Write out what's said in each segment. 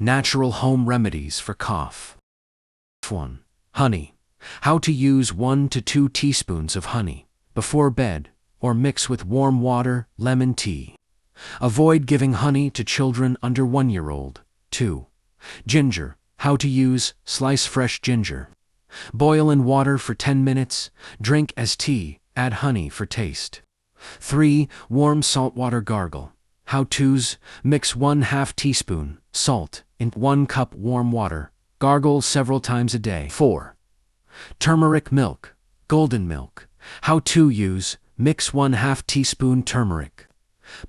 Natural home remedies for cough. 1. Honey. How to use 1 to 2 teaspoons of honey before bed or mix with warm water, lemon tea. Avoid giving honey to children under 1-year-old. 2. Ginger. How to use slice fresh ginger. Boil in water for 10 minutes, drink as tea, add honey for taste. 3. Warm saltwater gargle. How-tos: mix 1/2 teaspoon salt in 1 cup warm water. Gargle several times a day. 4. Turmeric milk, golden milk. How to use: mix 1/2 teaspoon turmeric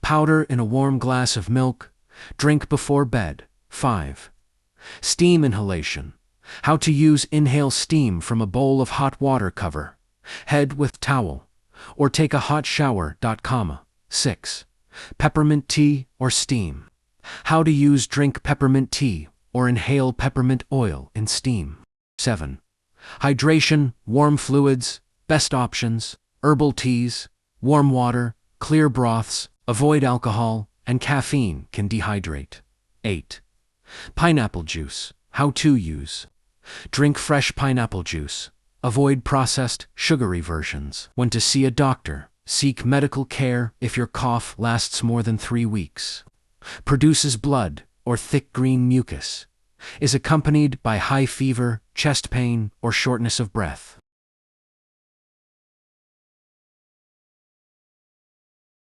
powder in a warm glass of milk. Drink before bed. 5. Steam inhalation. How to use: inhale steam from a bowl of hot water, cover head with towel, or take a hot shower. 6. Peppermint tea or steam. How to use: drink peppermint tea or inhale peppermint oil in steam. 7. Hydration, warm fluids, best options: herbal teas, warm water, clear broths. Avoid alcohol and caffeine can dehydrate. 8. Pineapple juice. How to use: drink fresh pineapple juice. Avoid processed, sugary versions. When to see a doctor: seek medical care if your cough lasts more than 3 weeks, produces blood or thick green mucus, is accompanied by high fever, chest pain, or shortness of breath.